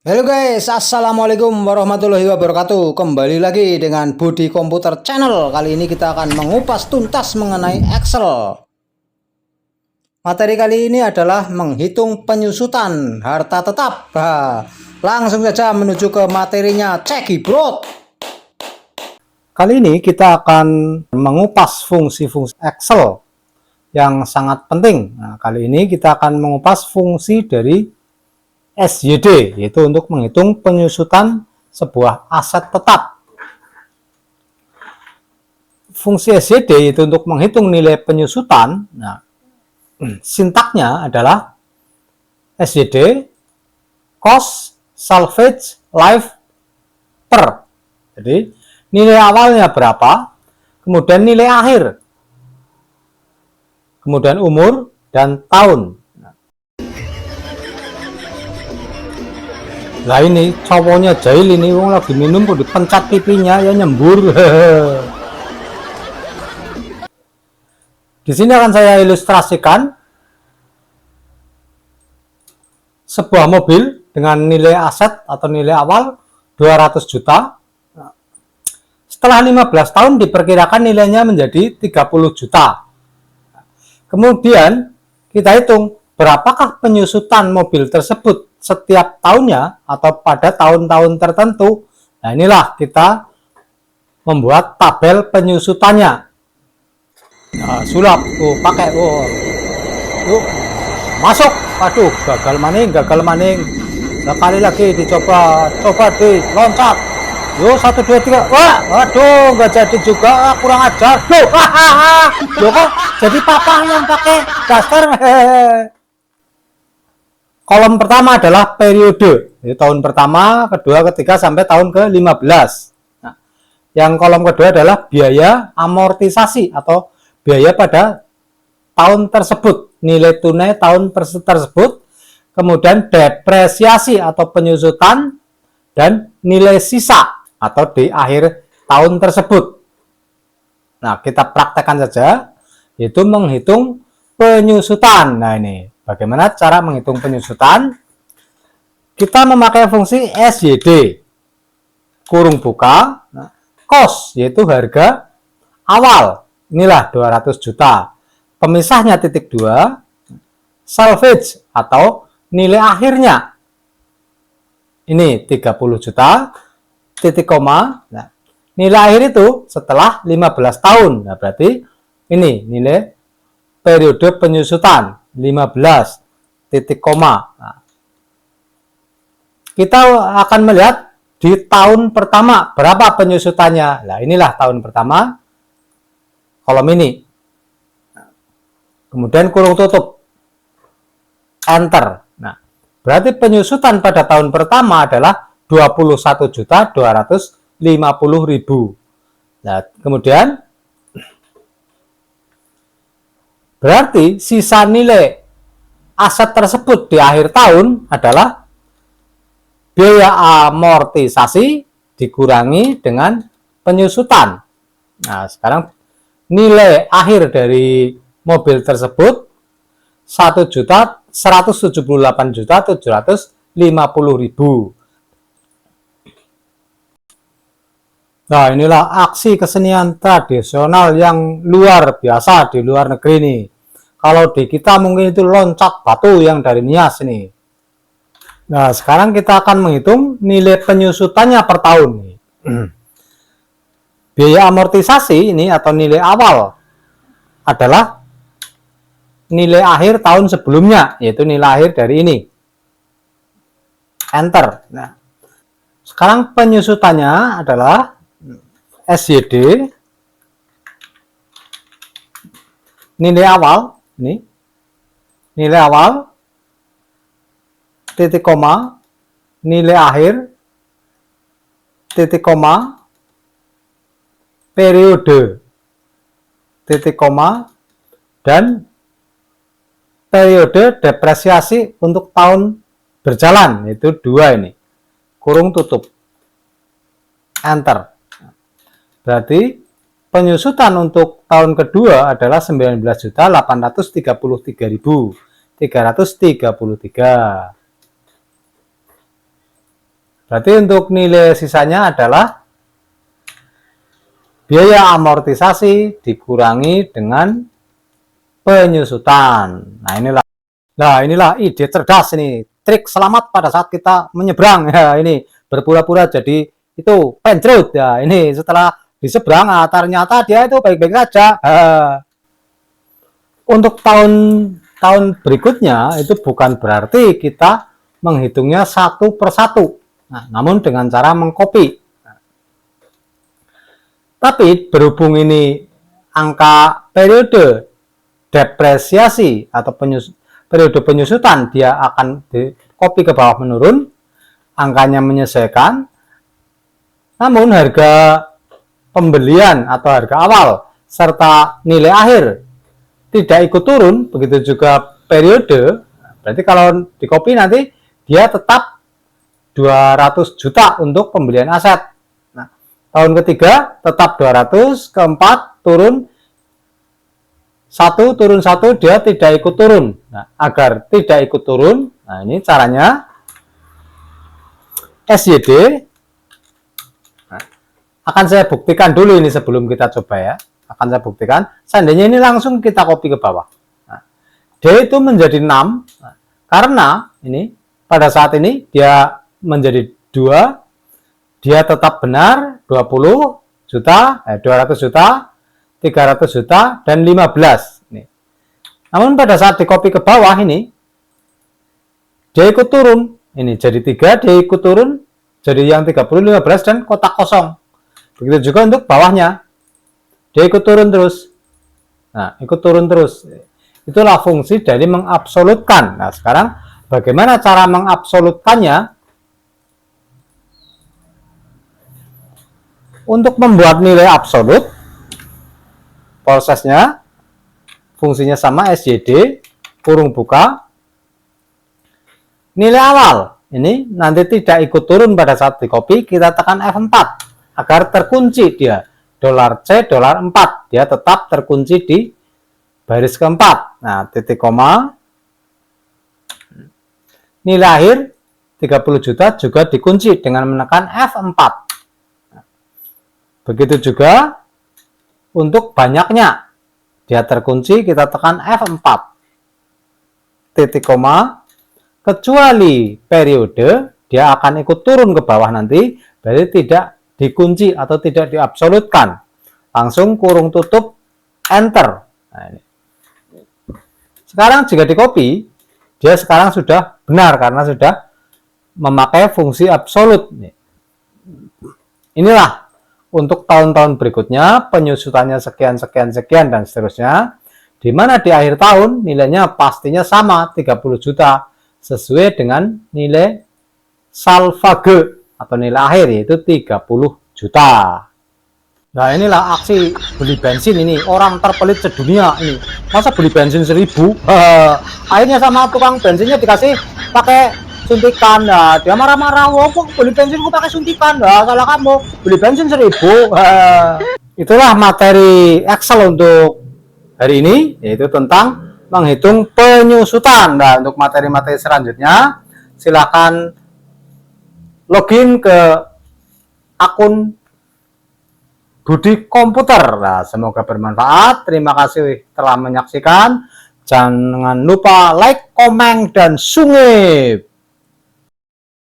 Halo guys, assalamualaikum warahmatullahi wabarakatuh. Kembali lagi dengan Budi Komputer Channel. Kali ini kita akan mengupas tuntas mengenai Excel. Materi kali ini adalah menghitung penyusutan harta tetap. Langsung saja menuju ke materinya, cekibrot. Kali ini kita akan mengupas fungsi-fungsi Excel yang sangat penting. Nah, kali ini kita akan mengupas fungsi dari SYD, yaitu untuk menghitung penyusutan sebuah aset tetap. Fungsi SYD yaitu untuk menghitung nilai penyusutan. Nah, sintaknya adalah SYD cost salvage life per. Jadi nilai awalnya berapa, kemudian nilai akhir, kemudian umur dan tahun. Lah ini cowoknya jahil ini, wong lagi minum kok dipencet pipinya ya nyembur. Di sini akan saya ilustrasikan sebuah mobil dengan nilai aset atau nilai awal 200 juta. Setelah 15 tahun diperkirakan nilainya menjadi 30 juta. Kemudian kita hitung berapakah penyusutan mobil tersebut setiap tahunnya atau pada tahun-tahun tertentu. Nah, inilah kita membuat tabel penyusutannya. Nah, sulap pakai yuk masuk. Aduh, gagal maning. Sekali lagi dicoba, di loncat. Yuk 1 2 3. Wah, aduh nggak jadi juga, kurang ajar. Loh kok jadi papa yang pakai daster. Kolom pertama adalah periode, jadi tahun pertama, kedua, ketiga, sampai tahun ke-15. Nah, yang kolom kedua adalah biaya amortisasi atau biaya pada tahun tersebut, nilai tunai tahun tersebut, kemudian depresiasi atau penyusutan, dan nilai sisa atau di akhir tahun tersebut. Nah, kita praktekkan saja, yaitu menghitung penyusutan. Nah, ini bagaimana cara menghitung penyusutan? Kita memakai fungsi SYD kurung buka, cost yaitu harga awal, inilah 200 juta. Pemisahnya titik 2, salvage atau nilai akhirnya, ini 30 juta, titik koma. Nah, nilai akhir itu setelah 15 tahun. Nah, berarti ini nilai periode penyusutan 15 titik koma. Nah, kita akan melihat di tahun pertama berapa penyusutannya. Nah, inilah tahun pertama, kolom ini. Kemudian kurung tutup, enter. Nah, berarti penyusutan pada tahun pertama adalah 21.250.000. Nah, kemudian berarti sisa nilai aset tersebut di akhir tahun adalah biaya amortisasi dikurangi dengan penyusutan. Nah, sekarang nilai akhir dari mobil tersebut 1.178.750.000. Nah, inilah aksi kesenian tradisional yang luar biasa di luar negeri nih. Kalau di kita mungkin itu loncat batu yang dari Nias ini. Nah, sekarang kita akan menghitung nilai penyusutannya per tahun nih. Biaya amortisasi ini atau nilai awal adalah nilai akhir tahun sebelumnya, yaitu nilai akhir dari ini. Enter. Nah, sekarang penyusutannya adalah SYD nilai awal, ini nilai awal titik koma, nilai akhir titik koma, periode titik koma, dan periode depresiasi untuk tahun berjalan, yaitu 2 ini, kurung tutup, enter. Berarti penyusutan untuk tahun kedua adalah 19.833.333. Berarti untuk nilai sisanya adalah biaya amortisasi dikurangi dengan penyusutan. Nah inilah ide cerdas ini, trik selamat pada saat kita menyeberang ya. Ini berpura-pura jadi itu pencrut ya. Ini setelah diseberang, ternyata dia itu baik-baik saja. Untuk tahun berikutnya itu bukan berarti kita menghitungnya satu persatu, namun dengan cara mengcopy. Tapi berhubung ini angka periode depresiasi atau periode penyusutan, dia akan di copy ke bawah menurun, angkanya menyesuaikan, namun harga pembelian atau harga awal serta nilai akhir tidak ikut turun, begitu juga periode. Berarti kalau di copy nanti dia tetap 200 juta untuk pembelian aset. Nah, tahun ketiga tetap 200, keempat turun 1 turun 1, dia tidak ikut turun. Nah, agar tidak ikut turun, nah ini caranya SYD. Nah, akan saya buktikan dulu ini sebelum kita coba ya. Akan saya buktikan. Seandainya ini langsung kita copy ke bawah. Nah, D itu menjadi 6. Nah, karena ini pada saat ini dia menjadi 2, dia tetap benar 20 juta, 200 juta, 300 juta, dan 15. Nih. Namun pada saat di copy ke bawah ini, dia ikut turun. Ini jadi 3, dia ikut turun. Jadi yang 30, 15, dan kotak kosong. Begitu juga untuk bawahnya. Dia ikut turun terus. Nah, ikut turun terus. Itulah fungsi dari mengabsolutkan. Nah, sekarang bagaimana cara mengabsolutkannya? Untuk membuat nilai absolut, prosesnya fungsinya sama, SYD kurung buka, nilai awal ini nanti tidak ikut turun pada saat di copy, kita tekan F4 agar terkunci dia $C $4, dia tetap terkunci di baris keempat. Nah, titik koma, nilai akhir 30 juta juga dikunci dengan menekan F4. Begitu juga untuk banyaknya, dia terkunci, kita tekan F4. Titik koma, kecuali periode, dia akan ikut turun ke bawah nanti, berarti tidak dikunci atau tidak diabsolutkan. Langsung kurung tutup, enter. Nah, ini. Sekarang jika di copy, dia sekarang sudah benar karena sudah memakai fungsi absolut. Inilah untuk tahun-tahun berikutnya, penyusutannya sekian, dan seterusnya, di mana di akhir tahun nilainya pastinya sama, 30 juta, sesuai dengan nilai salvage atau nilai akhir, yaitu 30 juta. Nah, inilah aksi beli bensin ini, orang terpelit sedunia ini. Masa beli bensin 1000? Akhirnya sama tukang bensinnya dikasih pakai suntikan. Nah, dia marah-marah, "Wah, kok beli bensin kok pakai suntikan?" Nah, salah kamu, beli bensin 1000. Itulah materi Excel untuk hari ini, yaitu tentang menghitung penyusutan. Nah, untuk materi-materi selanjutnya silakan login ke akun Budi Komputer. Nah, semoga bermanfaat. Terima kasih telah menyaksikan. Jangan lupa like, komen, dan subscribe.